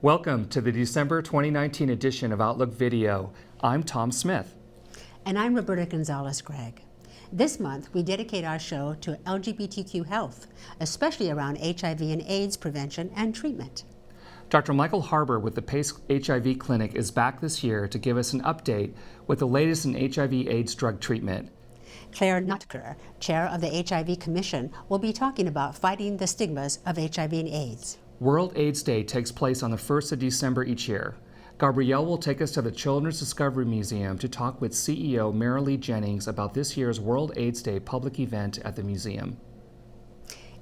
Welcome to the December 2019 edition of Outlook Video. I'm Tom Smith. And I'm Roberta Gonzalez-Gregg. This month, we dedicate our show to LGBTQ health, especially around HIV and AIDS prevention and treatment. Dr. Michael Harbour with the PACE HIV Clinic is back this year to give us an update with the latest in HIV/AIDS drug treatment. Clara Nutcracker, chair of the HIV Commission, will be talking about fighting the stigmas of HIV and AIDS. World AIDS Day takes place on the 1st of December each year. Gabrielle will take us to the Children's Discovery Museum to talk with CEO Marilee Jennings about this year's World AIDS Day public event at the museum.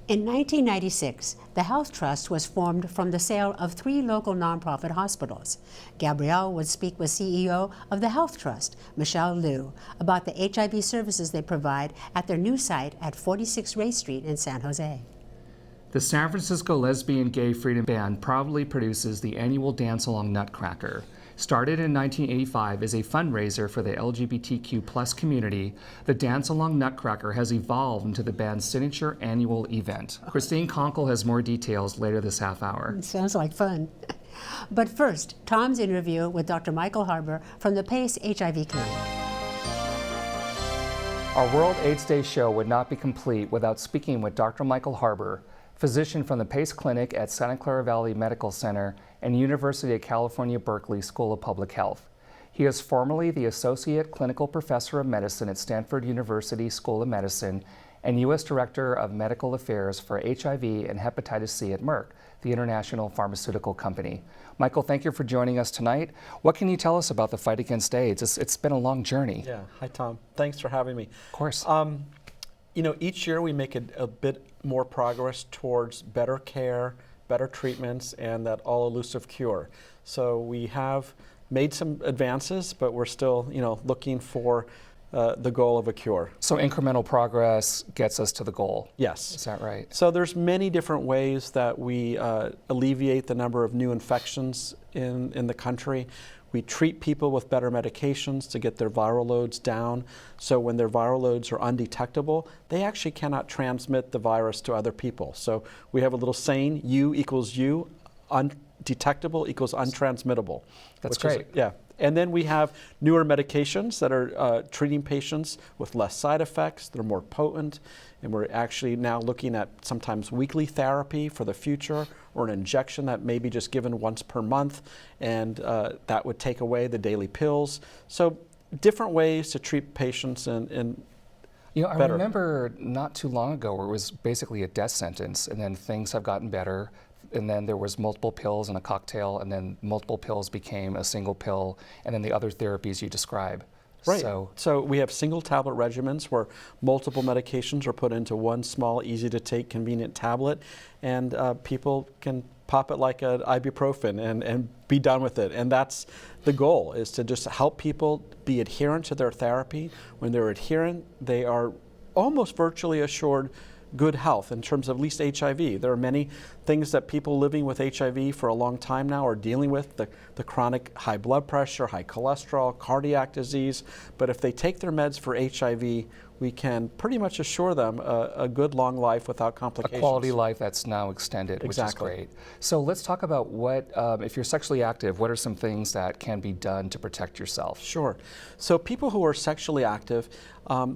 In 1996, the Health Trust was formed from the sale of 3 local nonprofit hospitals. Gabrielle would speak with CEO of the Health Trust, Michelle Liu, about the HIV services they provide at their new site at 46 Ray Street in San Jose. The San Francisco Lesbian Gay Freedom Band proudly produces the annual dance-along Nutcracker. Started in 1985 as a fundraiser for the LGBTQ+ community, the dance-along Nutcracker has evolved into the band's signature annual event. Christine Conkle has more details later this half hour. It sounds like fun. But first, Tom's interview with Dr. Michael Harbour from the PACE HIV Clinic. Our World AIDS Day show would not be complete without speaking with Dr. Michael Harbour, physician from the PACE Clinic at Santa Clara Valley Medical Center and University of California, Berkeley School of Public Health. He is formerly the Associate Clinical Professor of Medicine at Stanford University School of Medicine and U.S. Director of Medical Affairs for HIV and Hepatitis C at Merck, the international pharmaceutical company. Michael, thank you for joining us tonight. What can you tell us about the fight against AIDS? It's been a long journey. Yeah, hi Tom. Thanks for having me. Of course. You know, each year we make a bit more progress towards better care, better treatments, and that all-elusive cure. So we have made some advances, but we're still, looking for the goal of a cure. So incremental progress gets us to the goal. Yes. Is that right? So there's many different ways that we alleviate the number of new infections in the country. We treat people with better medications to get their viral loads down. So when their viral loads are undetectable, they actually cannot transmit the virus to other people. So we have a little saying, U equals U, undetectable equals untransmittable. That's great. Yeah. And then we have newer medications that are treating patients with less side effects. They're more potent. And we're actually now looking at sometimes weekly therapy for the future, or an injection that may be just given once per month, and that would take away the daily pills. So different ways to treat patients and I remember not too long ago where it was basically a death sentence, and then things have gotten better. And then there was multiple pills in a cocktail, and then multiple pills became a single pill, and then the other therapies you describe. Right. So we have single tablet regimens where multiple medications are put into one small, easy to take, convenient tablet, and people can pop it like an ibuprofen and be done with it. And that's the goal, is to just help people be adherent to their therapy. When they're adherent, they are almost virtually assured good health in terms of at least HIV. There are many things that people living with HIV for a long time now are dealing with, the chronic high blood pressure, high cholesterol, cardiac disease. But if they take their meds for HIV, we can pretty much assure them a good long life without complications. A quality life that's now extended, Exactly. Which is great. So let's talk about what, if you're sexually active, what are some things that can be done to protect yourself? Sure. So people who are sexually active,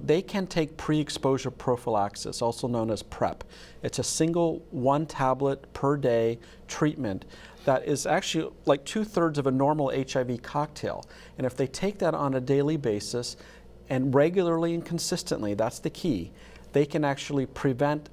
they can take pre-exposure prophylaxis, also known as PrEP. It's a single 1 tablet per day treatment that is actually like 2/3 of a normal HIV cocktail. And if they take that on a daily basis, and regularly and consistently, that's the key, they can actually prevent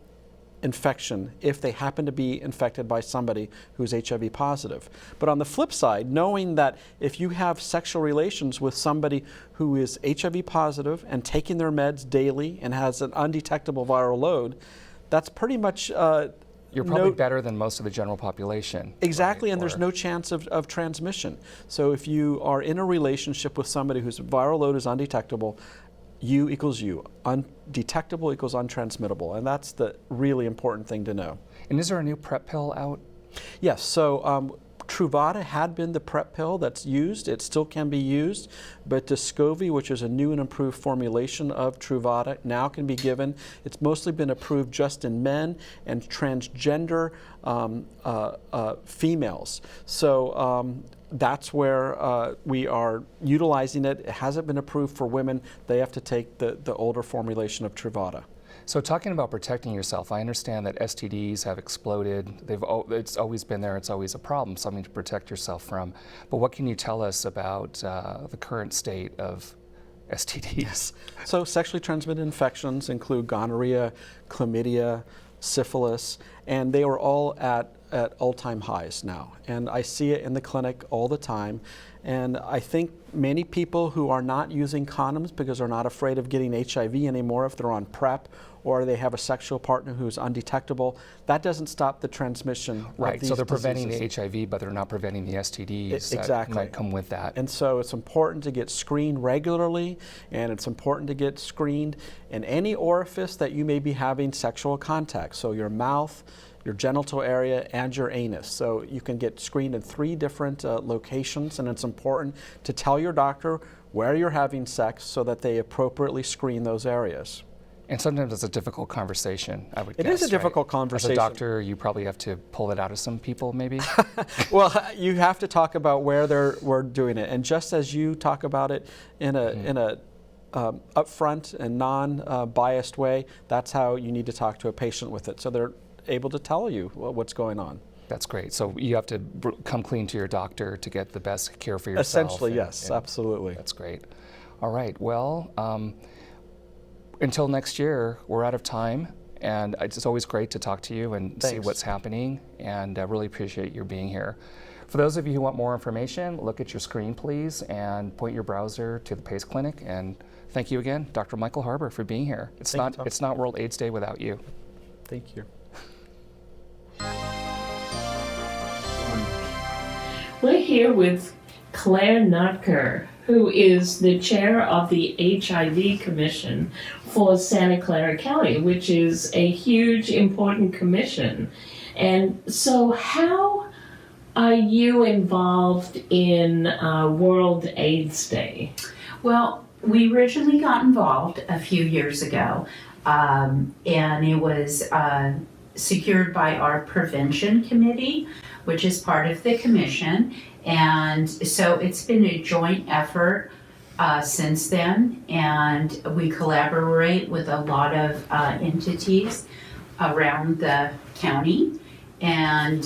infection if they happen to be infected by somebody who's HIV positive. But on the flip side, knowing that if you have sexual relations with somebody who is HIV positive and taking their meds daily and has an undetectable viral load, that's pretty much you're probably better than most of the general population. Exactly, right? and there's no chance of transmission. So if you are in a relationship with somebody whose viral load is undetectable, U equals U. Undetectable equals untransmittable, and that's the really important thing to know. And is there a new PrEP pill out? Yes, so Truvada had been the PrEP pill that's used. It still can be used, but Descovy, which is a new and improved formulation of Truvada, now can be given. It's mostly been approved just in men and transgender females. So that's where we are utilizing it. It hasn't been approved for women. They have to take the older formulation of Truvada. So talking about protecting yourself, I understand that STDs have exploded. It's always been there. It's always a problem, something to protect yourself from. But what can you tell us about the current state of STDs? So sexually transmitted infections include gonorrhea, chlamydia, syphilis, and they are all at all-time highs now. And I see it in the clinic all the time. And I think many people who are not using condoms because they're not afraid of getting HIV anymore if they're on PrEP, or they have a sexual partner who's undetectable, that doesn't stop the transmission Right, of these so they're preventing diseases. the HIV, but they're not preventing the STDs Exactly. that might come with that. And so it's important to get screened regularly, and it's important to get screened in any orifice that you may be having sexual contact. So your mouth, your genital area, and your anus. So you can get screened in 3 different locations, and it's important to tell your doctor where you're having sex so that they appropriately screen those areas. And sometimes it's a difficult conversation, I would guess. It is a difficult right? conversation. As a doctor, you probably have to pull it out of some people, maybe? Well, you have to talk about where we're doing it. And just as you talk about it in a upfront and non-biased way, that's how you need to talk to a patient with it. So they're able to tell you what's going on. That's great. So you have to come clean to your doctor to get the best care for yourself. Essentially, yes, absolutely. That's great. All right. Well, until next year, we're out of time, and it's always great to talk to you and see what's happening, and I really appreciate your being here. For those of you who want more information, look at your screen, please, and point your browser to the PACE Clinic. And thank you again, Dr. Michael Harbour, for being here. It's not World AIDS Day without you. Thank you. We're here with Clara Nartker, who is the chair of the HIV Commission for Santa Clara County, which is a huge, important commission. And so how are you involved in World AIDS Day? Well, we originally got involved a few years ago, and it was secured by our prevention committee, which is part of the commission. And so it's been a joint effort since then, and we collaborate with a lot of entities around the county. And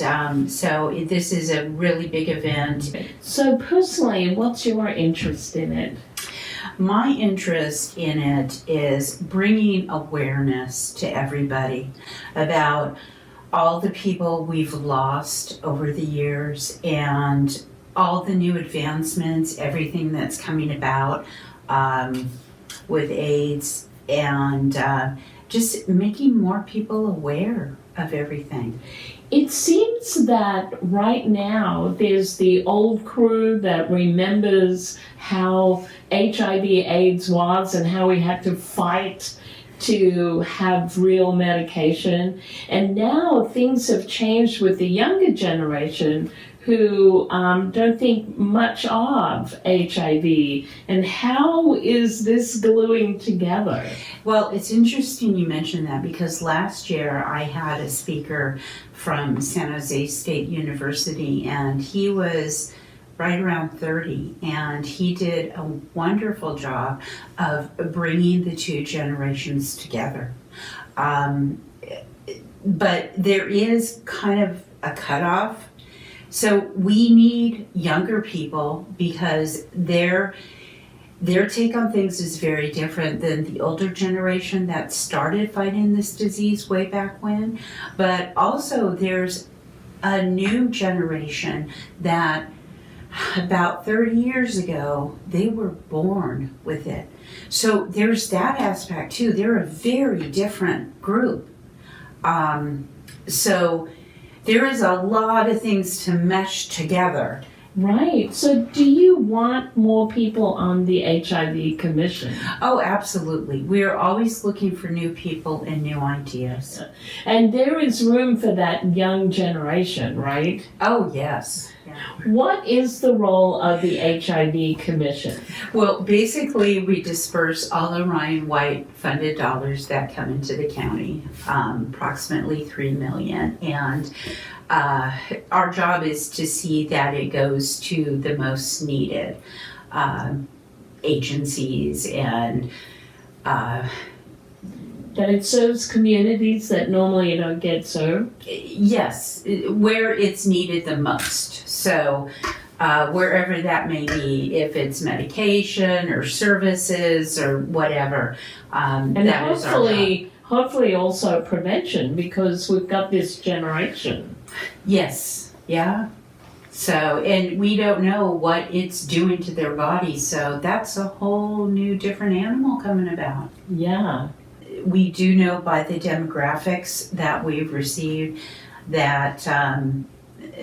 so this is a really big event. So personally, what's your interest in it? My interest in it is bringing awareness to everybody about all the people we've lost over the years and all the new advancements, everything that's coming about with AIDS, and just making more people aware of everything. It seems that right now there's the old crew that remembers how HIV/AIDS was and how we had to fight to have real medication. And now things have changed with the younger generation who don't think much of HIV. And how is this gluing together? Well, it's interesting you mentioned that, because last year I had a speaker from San Jose State University, and he was right around 30, and he did a wonderful job of bringing the two generations together. But there is kind of a cutoff. So we need younger people, because their take on things is very different than the older generation that started fighting this disease way back when. But also there's a new generation that about 30 years ago, they were born with it. So there's that aspect too. They're a very different group. So there is a lot of things to mesh together. Right. So do you want more people on the HIV Commission? Oh, absolutely. We're always looking for new people and new ideas. And there is room for that young generation, right? Oh, yes. What is the role of the HIV Commission? Well, basically, we disperse all Orion White funded dollars that come into the county, approximately $3 million. And our job is to see that it goes to the most needed agencies and That it serves communities that normally don't get served? yes, where it's needed the most. So wherever that may be, if it's medication or services or whatever, And that is our job. hopefully also prevention, because we've got this generation. Yes, yeah. So, and we don't know what it's doing to their body, so that's a whole new different animal coming about. Yeah. We do know by the demographics that we've received that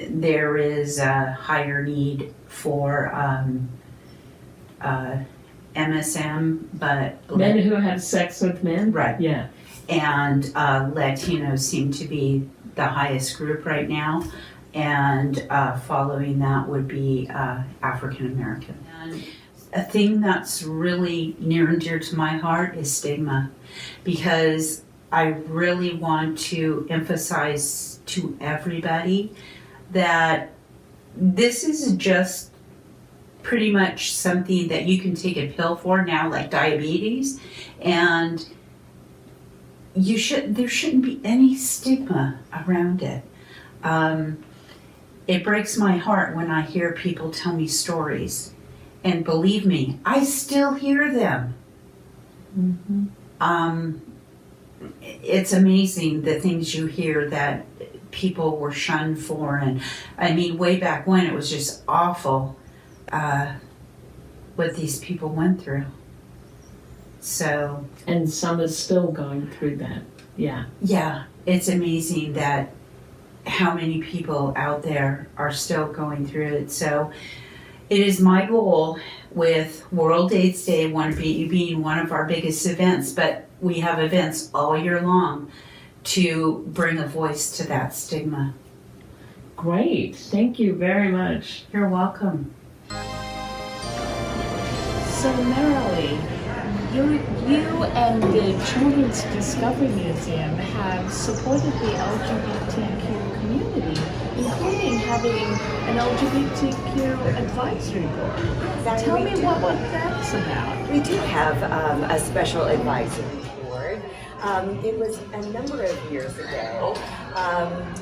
there is a higher need for MSM, but Men who have sex with men? Right. Yeah. and Latinos seem to be the highest group right now, and following that would be African American. And a thing that's really near and dear to my heart is stigma, because I really want to emphasize to everybody that this is just pretty much something that you can take a pill for now, like diabetes, and there shouldn't be any stigma around it. It breaks my heart when I hear people tell me stories, and believe me, I still hear them. It's amazing the things you hear that people were shunned for, and I mean, way back when it was just awful what these people went through. So, And some are still going through that. Yeah. yeah, it's amazing that how many people out there are still going through it. So it is my goal with World AIDS Day being one of our biggest events, but we have events all year long to bring a voice to that stigma. Great. Thank you very much. You're welcome. So Marilee, you and the Children's Discovery Museum have supported the LGBTQ community, including having an LGBTQ advisory board. That Tell we me do. what that's about. We do have a special advisory board. It was a number of years ago.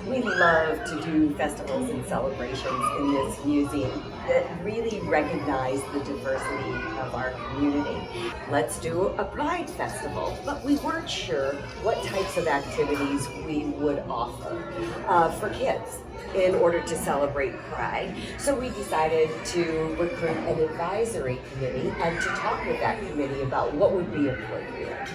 We love to do festivals and celebrations in this museum that really recognize the diversity of our community. Let's do a Pride Festival, but we weren't sure what types of activities we would offer for kids in order to celebrate Pride. So we decided to recruit an advisory committee and to talk with that committee about what would be appropriate.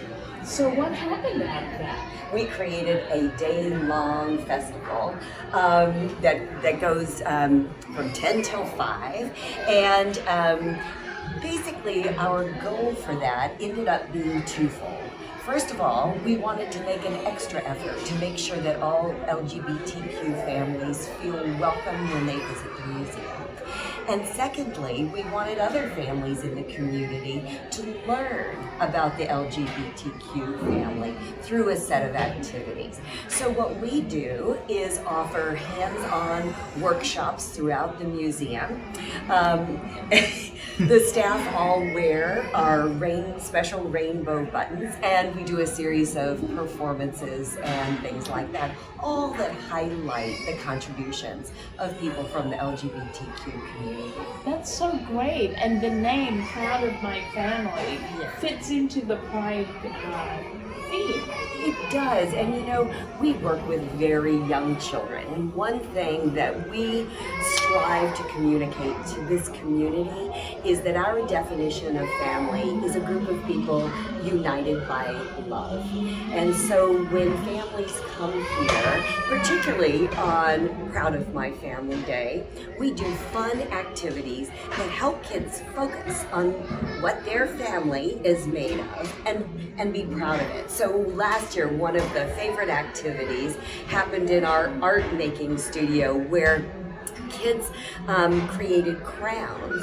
So what happened at that? We created a day-long festival that goes from 10 till 5, and basically our goal for that ended up being twofold. First of all, we wanted to make an extra effort to make sure that all LGBTQ families feel welcome when they visit the museum. And secondly, we wanted other families in the community to learn about the LGBTQ family through a set of activities. So what we do is offer hands-on workshops throughout the museum. The staff all wear our special rainbow buttons, and we do a series of performances and things like that, all that highlight the contributions of people from the LGBTQ community. That's so great. And the name, Proud of My Family, fits into the Pride theme. It does, and you know, we work with very young children, and one thing that we strive to communicate to this community is that our definition of family is a group of people united by love. And so when families come here, particularly on Proud of My Family Day, we do fun activities that help kids focus on what their family is made of and be proud of it. So last year, one of the favorite activities happened in our art making studio where kids created crowns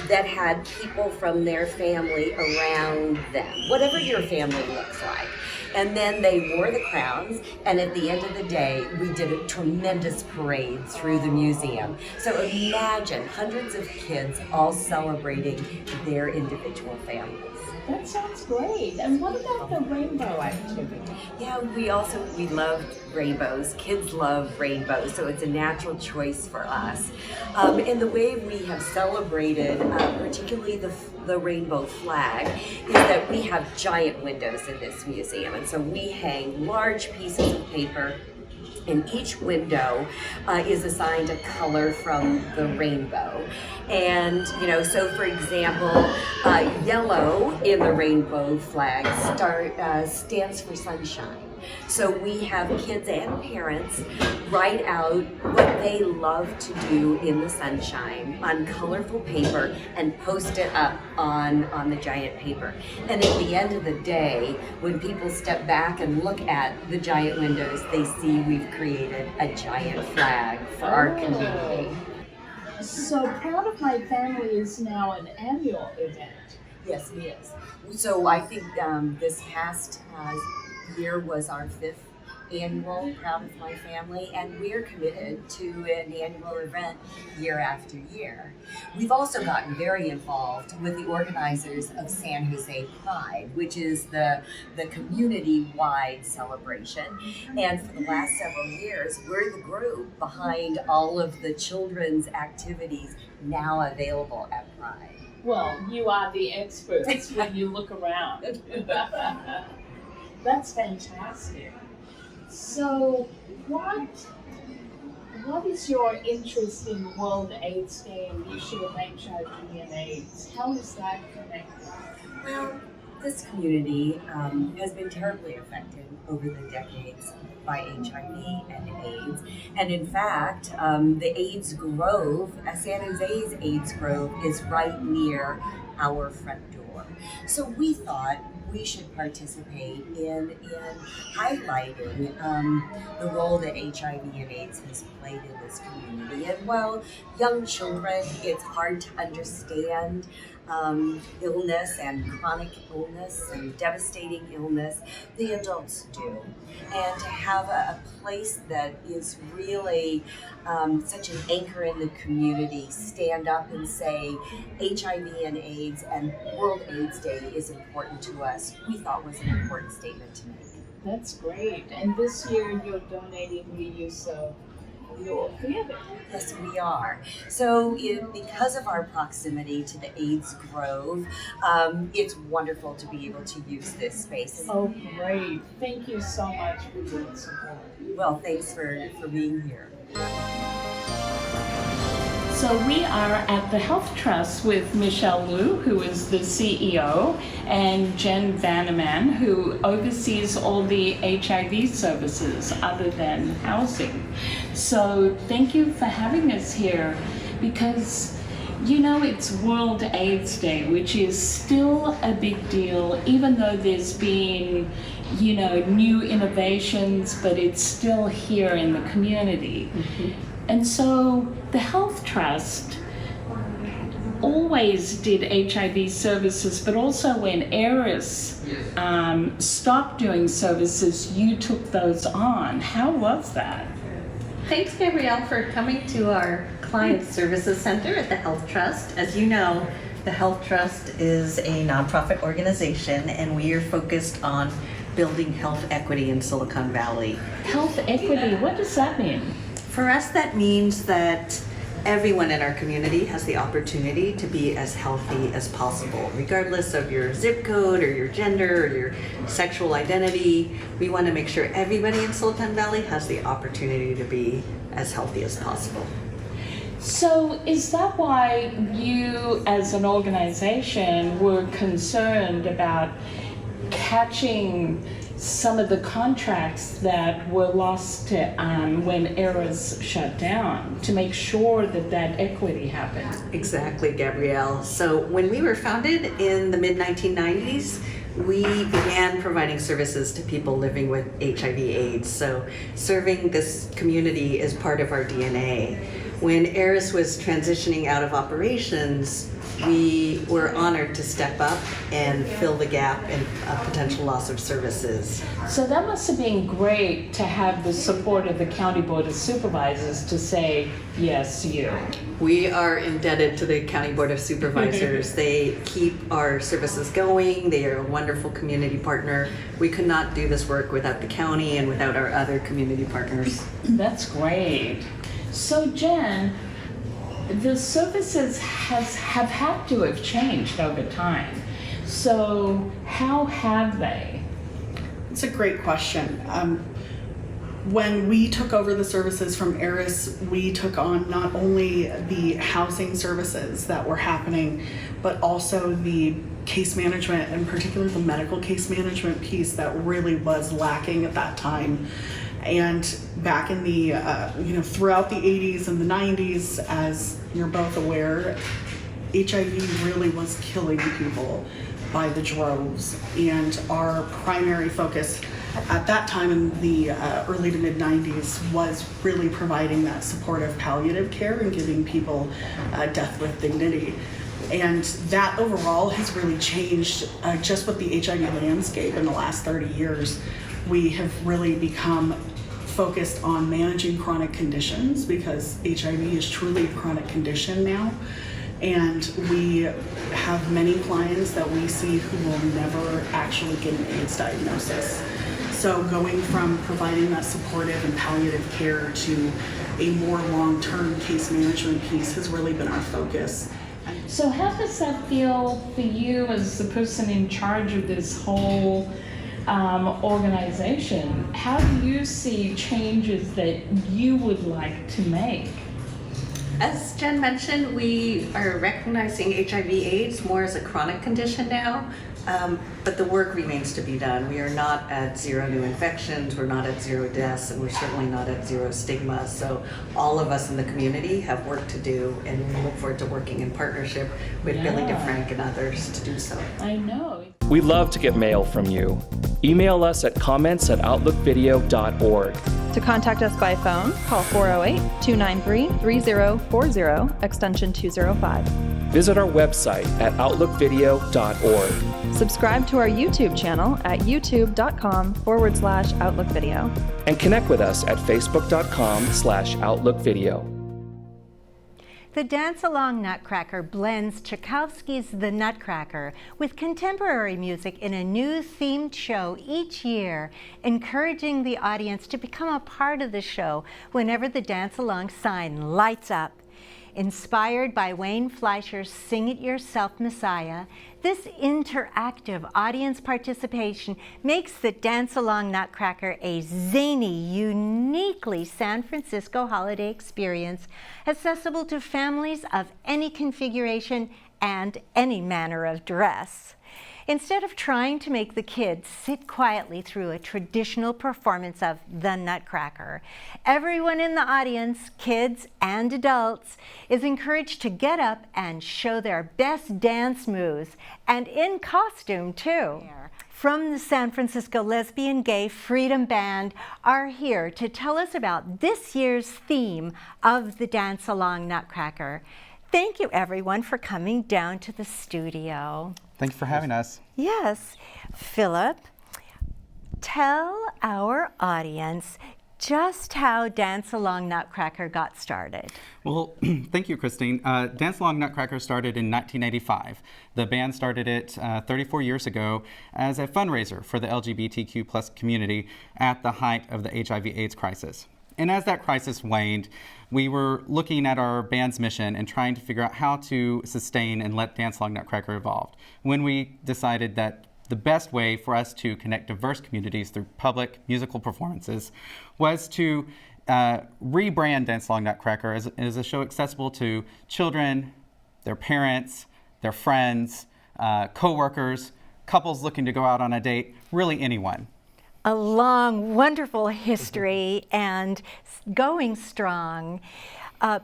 that had people from their family around them, whatever your family looks like. And then they wore the crowns, and at the end of the day, we did a tremendous parade through the museum. So imagine hundreds of kids all celebrating their individual families. That sounds great. And what about the rainbow activity? Yeah, we loved rainbows. Kids love rainbows, so it's a natural choice for us. And the way we have celebrated, particularly the rainbow flag, is that we have giant windows in this museum. And so we hang large pieces of paper, and each window is assigned a color from the rainbow. And, you know, so for example, yellow in the rainbow flag stands for sunshine. So we have kids and parents write out what they love to do in the sunshine on colorful paper and post it up on the giant paper. And at the end of the day, when people step back and look at the giant windows, they see we've created a giant flag for our community. So Proud of My Family is now an annual event. Yes, it is. So I think this past year was our 5th annual Proud of My Family, and we're committed to an annual event year after year. We've also gotten very involved with the organizers of San Jose Pride, which is the community-wide celebration. And for the last several years, we're the group behind all of the children's activities now available at Pride. Well, you are the experts when you look around. That's fantastic. So what is your interest in World AIDS Day and the issue of HIV and AIDS? How is that connected? Well, this community has been terribly affected over the decades by HIV and AIDS. And in fact, the AIDS Grove, San Jose's AIDS Grove, is right near our front door. So we thought we should participate in highlighting the role that HIV and AIDS has played in this community. And while young children, it's hard to understand illness and chronic illness and devastating illness, the adults do. And to have a place that is really such an anchor in the community stand up and say HIV and AIDS and World AIDS Day is important to us, we thought was an important statement to make. That's great. And this year you're donating the use of your theater. Yes, we are. So because of our proximity to the AIDS Grove, it's wonderful to be able to use this space. Oh, great. Thank you so much for your support. Well, thanks for being here. So we are at the Health Trust with Michelle Liu, who is the CEO, and Jen Vanneman, who oversees all the HIV services other than housing. So thank you for having us here, because you know it's World AIDS Day, which is still a big deal, even though there's been, you know, new innovations, but it's still here in the community. Mm-hmm. And so the Health Trust always did HIV services, but also when ARIS stopped doing services, you took those on. How was that? Thanks, Gabrielle, for coming to our Client Services Center at the Health Trust. As you know, the Health Trust is a nonprofit organization, and we are focused on building health equity in Silicon Valley. Health equity, what does that mean? For us, that means that everyone in our community has the opportunity to be as healthy as possible, regardless of your zip code or your gender or your sexual identity. We want to make sure everybody in Sultan Valley has the opportunity to be as healthy as possible. So is that why you as an organization were concerned about catching some of the contracts that were lost when ERAS shut down, to make sure that that equity happened? Exactly, Gabrielle. So when we were founded in the mid-1990s, we began providing services to people living with HIV/AIDS. So serving this community is part of our DNA. When ERAS was transitioning out of operations, we were honored to step up and fill the gap in a potential loss of services. So that must have been great to have the support of the County Board of Supervisors to say, yes, you. We are indebted to the County Board of Supervisors. They keep our services going. They are a wonderful community partner. We could not do this work without the county and without our other community partners. That's great. So Jen, the services have had to have changed over time. So how have they? It's a great question. When we took over the services from ERAS, we took on not only the housing services that were happening, but also the case management, and particularly the medical case management piece that really was lacking at that time. And back in the, throughout the 80s and the 90s, as you're both aware, HIV really was killing people by the droves. And our primary focus at that time in the early to mid 90s was really providing that supportive palliative care and giving people death with dignity. And that overall has really changed just with the HIV landscape in the last 30 years. We have really become focused on managing chronic conditions, because HIV is truly a chronic condition now. And we have many clients that we see who will never actually get an AIDS diagnosis. So going from providing that supportive and palliative care to a more long-term case management piece has really been our focus. So how does that feel for you as the person in charge of this whole organization? How do you see changes that you would like to make? As Jen mentioned, we are recognizing HIV/AIDS more as a chronic condition now, but the work remains to be done. We are not at zero new infections, we're not at zero deaths, and we're certainly not at zero stigma. So all of us in the community have work to do, and we look forward to working in partnership with Billy DeFrank and others to do so. I know. We love to get mail from you. Email us at comments@outlookvideo.org. To contact us by phone, call 408-293-3040, extension 205. Visit our website at outlookvideo.org. Subscribe to our YouTube channel at youtube.com/outlookvideo. And connect with us at facebook.com/outlookvideo. The Dance-Along Nutcracker blends Tchaikovsky's The Nutcracker with contemporary music in a new themed show each year, encouraging the audience to become a part of the show whenever the dance-along sign lights up. Inspired by Wayne Fleischer's Sing It Yourself, Messiah, this interactive audience participation makes the Dance-Along Nutcracker a zany, uniquely San Francisco holiday experience, accessible to families of any configuration and any manner of dress. Instead of trying to make the kids sit quietly through a traditional performance of The Nutcracker, everyone in the audience, kids and adults, is encouraged to get up and show their best dance moves, and in costume too. From the San Francisco Lesbian Gay Freedom Band are here to tell us about this year's theme of the Dance-Along Nutcracker. Thank you, everyone, for coming down to the studio. Thank you for having us. Yes. Philip, tell our audience just how Dance-Along Nutcracker got started. Well, thank you, Christine. Dance-Along Nutcracker started in 1985. The band started it 34 years ago as a fundraiser for the LGBTQ+ community at the height of the HIV/AIDS crisis. And as that crisis waned, we were looking at our band's mission and trying to figure out how to sustain and let Dance Along Nutcracker evolve. When we decided that the best way for us to connect diverse communities through public musical performances was to rebrand Dance Along Nutcracker as a show accessible to children, their parents, their friends, co-workers, couples looking to go out on a date, really anyone. A long, wonderful history and going strong.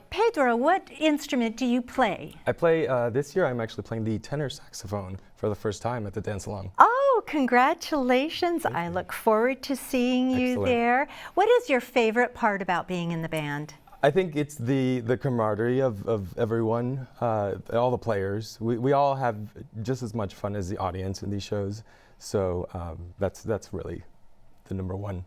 Pedro, what instrument do you play? I play, this year I'm actually playing the tenor saxophone for the first time at the Dance Along. Oh, congratulations. I look forward to seeing you there. What is your favorite part about being in the band? I think it's the camaraderie of everyone, all the players. We all have just as much fun as the audience in these shows, so that's really the number one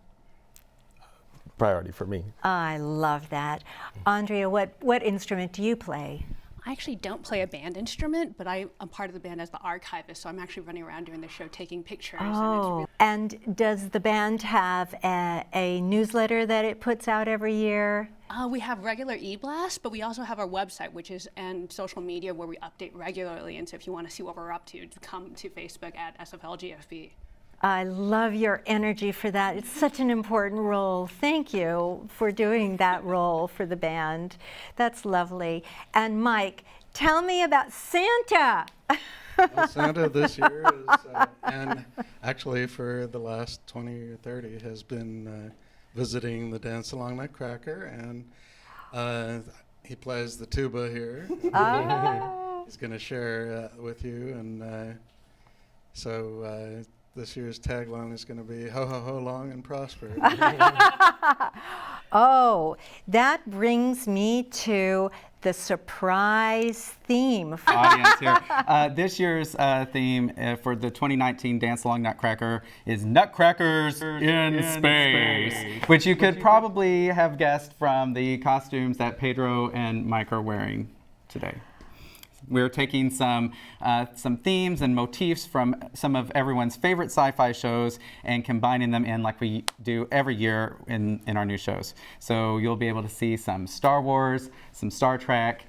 priority for me. I love that. Andrea, what instrument do you play? I actually don't play a band instrument, but I'm part of the band as the archivist, so I'm actually running around during the show taking pictures. Oh, and does the band have a newsletter that it puts out every year? We have regular e-blast, but we also have our website, and social media where we update regularly, and so if you want to see what we're up to, come to Facebook at SFLGFB. I love your energy for that. It's such an important role. Thank you for doing that role for the band. That's lovely. And Mike, tell me about Santa. Well, Santa this year is, and actually for the last 20 or 30, has been visiting the Dance Along Nutcracker, and he plays the tuba here. He's going to share with you, and so this year's tagline is going to be "Ho ho ho long and prosper." Oh, that brings me to the surprise theme. Audience here. This year's theme for the 2019 Dance Along Nutcracker is Nutcrackers in Space, which you could probably have guessed from the costumes that Pedro and Mike are wearing today. We're taking some themes and motifs from some of everyone's favorite sci-fi shows and combining them in like we do every year in our new shows. So you'll be able to see some Star Wars, some Star Trek,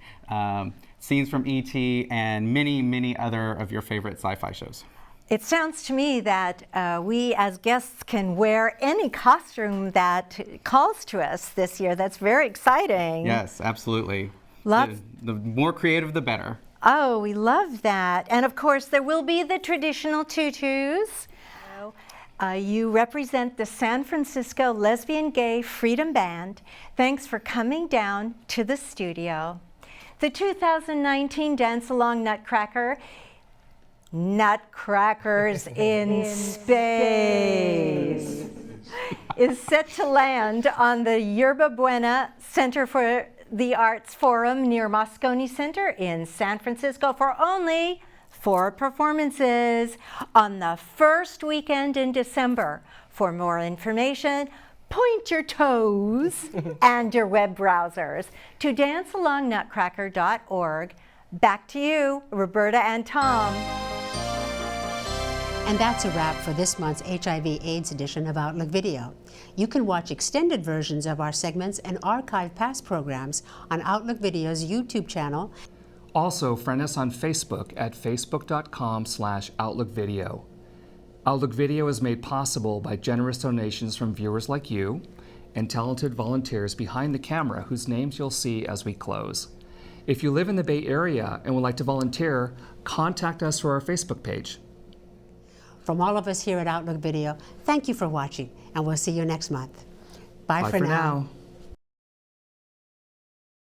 scenes from E.T., and many, many other of your favorite sci-fi shows. It sounds to me that we as guests can wear any costume that calls to us this year. That's very exciting. Yes, absolutely. The more creative, the better. Oh, we love that. And of course, there will be the traditional tutus. You represent the San Francisco Lesbian Gay Freedom Band. Thanks for coming down to the studio. The 2019 Dance Along Nutcracker, Nutcrackers in Space, is set to land on the Yerba Buena Center for the Arts Forum near Moscone Center in San Francisco for only 4 performances on the first weekend in December. For more information, point your toes and your web browsers to dancealongnutcracker.org. Back to you, Roberta and Tom. And that's a wrap for this month's HIV/AIDS edition of Outlook Video. You can watch extended versions of our segments and archive past programs on Outlook Video's YouTube channel. Also, friend us on Facebook at facebook.com/OutlookVideo. Outlook Video is made possible by generous donations from viewers like you and talented volunteers behind the camera whose names you'll see as we close. If you live in the Bay Area and would like to volunteer, contact us through our Facebook page. From all of us here at Outlook Video, thank you for watching, and we'll see you next month. Bye for now.